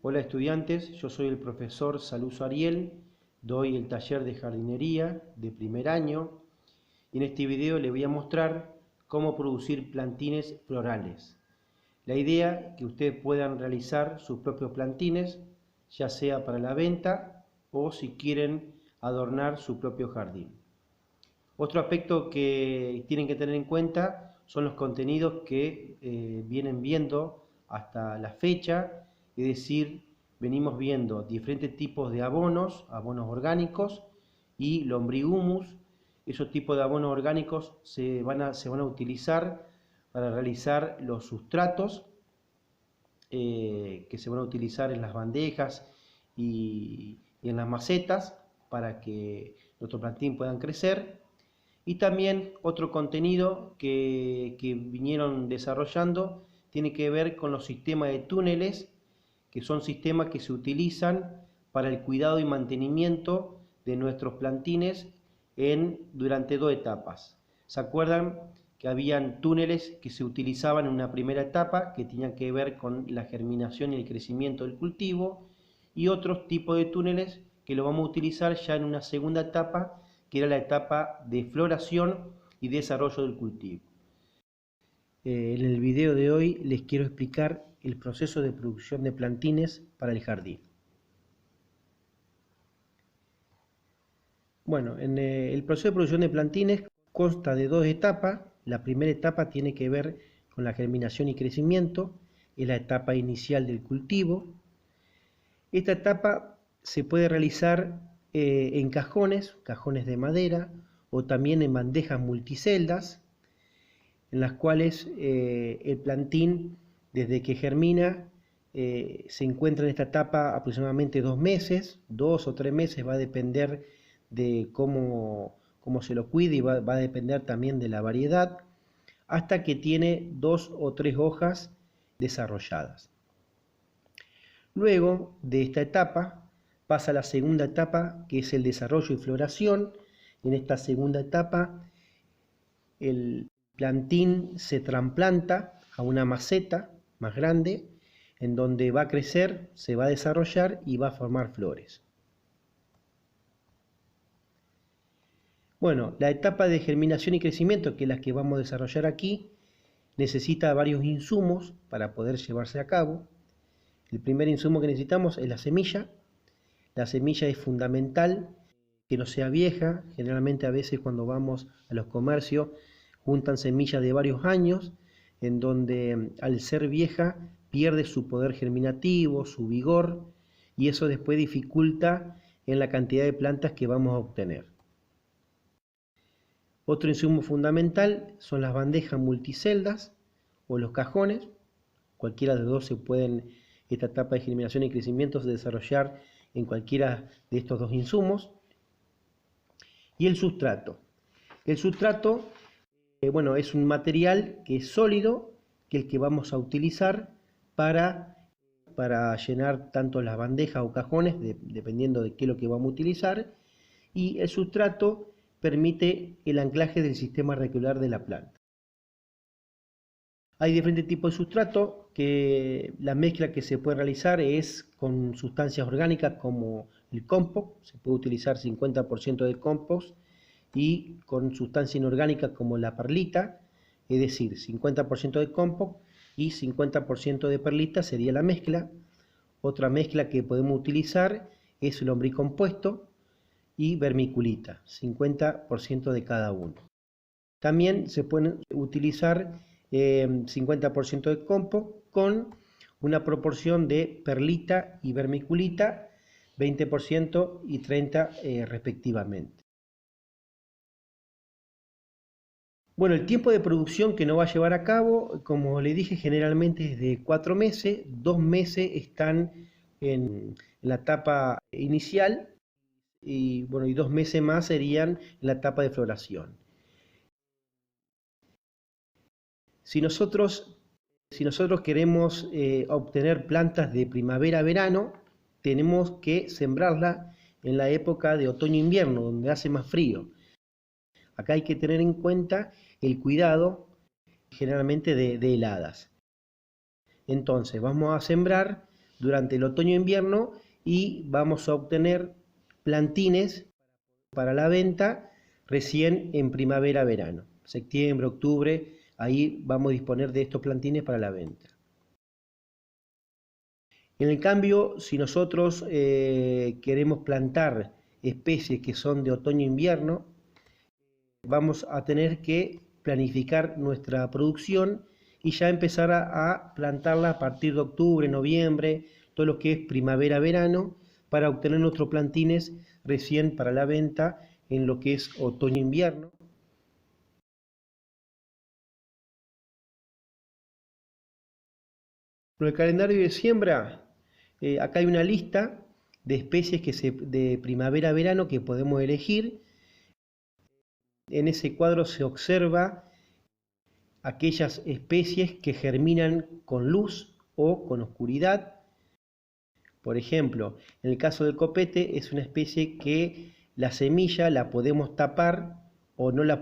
Hola estudiantes, yo soy el profesor Saluso Ariel, doy el taller de jardinería de primer año y en este video les voy a mostrar cómo producir plantines florales. La idea es que ustedes puedan realizar sus propios plantines, ya sea para la venta o si quieren adornar su propio jardín. Otro aspecto que tienen que tener en cuenta son los contenidos que vienen viendo hasta la fecha, es decir, venimos viendo diferentes tipos de abonos orgánicos y lombrihumus. Esos tipos de abonos orgánicos se van a utilizar para realizar los sustratos que se van a utilizar en las bandejas y en las macetas para que nuestro plantín puedan crecer. Y también otro contenido que vinieron desarrollando tiene que ver con los sistemas de túneles, que son sistemas que se utilizan para el cuidado y mantenimiento de nuestros plantines durante dos etapas. ¿Se acuerdan que habían túneles que se utilizaban en una primera etapa que tenían que ver con la germinación y el crecimiento del cultivo, y otros tipos de túneles que lo vamos a utilizar ya en una segunda etapa, que era la etapa de floración y desarrollo del cultivo? En el video de hoy les quiero explicar el proceso de producción de plantines para el jardín. Bueno, el proceso de producción de plantines consta de dos etapas. La primera etapa tiene que ver con la germinación y crecimiento, es la etapa inicial del cultivo. Esta etapa se puede realizar en cajones de madera, o también en bandejas multiceldas, en las cuales el plantín, desde que germina, se encuentra en esta etapa aproximadamente 2 meses, 2 o 3 meses, va a depender de cómo se lo cuide, y va a depender también de la variedad, hasta que tiene 2 o 3 hojas desarrolladas. Luego de esta etapa pasa a la segunda etapa, que es el desarrollo y floración. En esta segunda etapa el plantín se trasplanta a una maceta más grande, en donde va a crecer, se va a desarrollar y va a formar flores. Bueno, la etapa de germinación y crecimiento, que es la que vamos a desarrollar aquí, necesita varios insumos para poder llevarse a cabo. El primer insumo que necesitamos es la semilla. La semilla es fundamental que no sea vieja. Generalmente a veces cuando vamos a los comercios juntan semillas de varios años, en donde al ser vieja pierde su poder germinativo, su vigor, y eso después dificulta en la cantidad de plantas que vamos a obtener. Otro insumo fundamental son las bandejas multiceldas o los cajones. Cualquiera de los dos se pueden, esta etapa de germinación y crecimiento, desarrollar en cualquiera de estos dos insumos. Y el sustrato. El sustrato, bueno, es un material que es sólido, que es el que vamos a utilizar para llenar tanto las bandejas o cajones, dependiendo de qué es lo que vamos a utilizar. Y el sustrato permite el anclaje del sistema radicular de la planta. Hay diferentes tipos de sustrato, que la mezcla que se puede realizar es con sustancias orgánicas como el compost. Se puede utilizar 50% de compost, y con sustancias inorgánicas como la perlita, es decir, 50% de compost y 50% de perlita sería la mezcla. Otra mezcla que podemos utilizar es el lombricompuesto y vermiculita, 50% de cada uno. También se pueden utilizar 50% de compost con una proporción de perlita y vermiculita, 20% y 30% respectivamente. Bueno, el tiempo de producción que nos va a llevar a cabo, como le dije, generalmente es de 4 meses. 2 meses están en la etapa inicial, y 2 meses más serían en la etapa de floración. Si nosotros queremos obtener plantas de primavera a verano, tenemos que sembrarlas en la época de otoño-invierno, donde hace más frío. Acá hay que tener en cuenta el cuidado generalmente de heladas. Entonces vamos a sembrar durante el otoño-invierno y vamos a obtener plantines para la venta recién en primavera-verano, septiembre, octubre, ahí vamos a disponer de estos plantines para la venta. En el cambio, si nosotros queremos plantar especies que son de otoño-invierno, vamos a tener que planificar nuestra producción y ya empezar a plantarla a partir de octubre, noviembre, todo lo que es primavera-verano, para obtener nuestros plantines recién para la venta en lo que es otoño-invierno. En el calendario de siembra, acá hay una lista de especies de primavera-verano que podemos elegir. En ese cuadro se observa aquellas especies que germinan con luz o con oscuridad. Por ejemplo, en el caso del copete es una especie que la semilla la podemos tapar o, no la,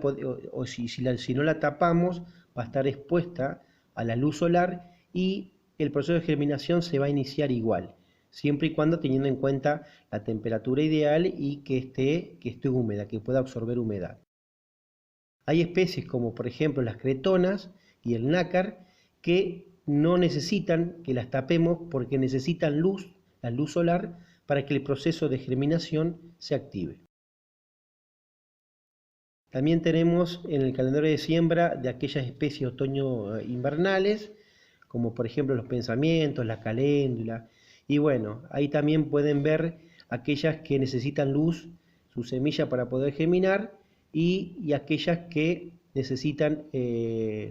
o si no la tapamos va a estar expuesta a la luz solar y el proceso de germinación se va a iniciar igual, siempre y cuando teniendo en cuenta la temperatura ideal y que esté húmeda, que pueda absorber humedad. Hay especies como por ejemplo las cretonas y el nácar que no necesitan que las tapemos porque necesitan luz, la luz solar, para que el proceso de germinación se active. También tenemos en el calendario de siembra de aquellas especies otoño-invernales, como por ejemplo los pensamientos, la caléndula, y bueno, ahí también pueden ver aquellas que necesitan luz, su semilla para poder germinar, y aquellas que necesitan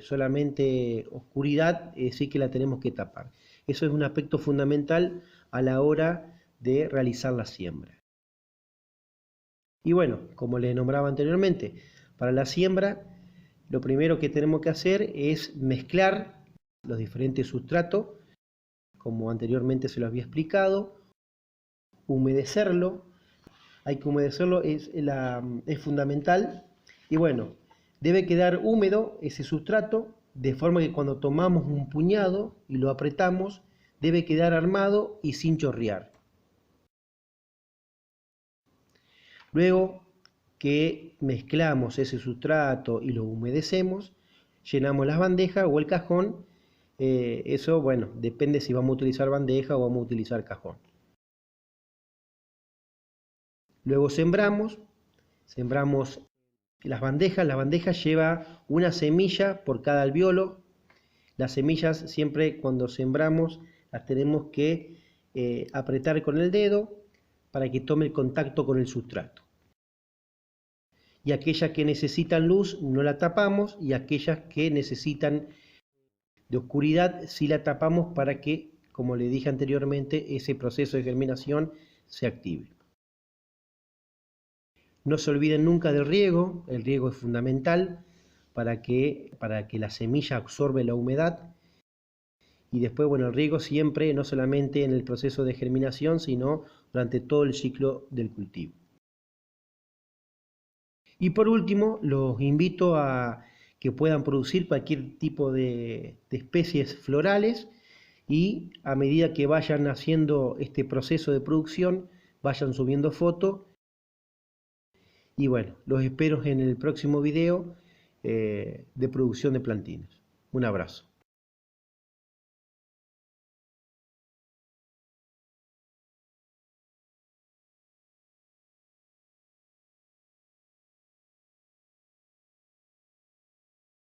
solamente oscuridad, sí que la tenemos que tapar. Eso es un aspecto fundamental a la hora de realizar la siembra. Y bueno, como les nombraba anteriormente, para la siembra lo primero que tenemos que hacer es mezclar los diferentes sustratos, como anteriormente se lo había explicado, humedecerlo. Hay que humedecerlo, es fundamental. Y bueno, debe quedar húmedo ese sustrato, de forma que cuando tomamos un puñado y lo apretamos, debe quedar armado y sin chorrear. Luego que mezclamos ese sustrato y lo humedecemos, llenamos las bandejas o el cajón. Eso, bueno, depende si vamos a utilizar bandeja o vamos a utilizar cajón. Luego sembramos las bandejas lleva una semilla por cada alvéolo. Las semillas siempre cuando sembramos las tenemos que apretar con el dedo para que tome el contacto con el sustrato. Y aquellas que necesitan luz no la tapamos y aquellas que necesitan de oscuridad sí la tapamos para que, como le dije anteriormente, ese proceso de germinación se active. No se olviden nunca del riego, el riego es fundamental para que la semilla absorbe la humedad. Y después, bueno, el riego siempre, no solamente en el proceso de germinación, sino durante todo el ciclo del cultivo. Y por último, los invito a que puedan producir cualquier tipo de especies florales y a medida que vayan haciendo este proceso de producción, vayan subiendo fotos. Y bueno, los espero en el próximo video de producción de plantines. Un abrazo.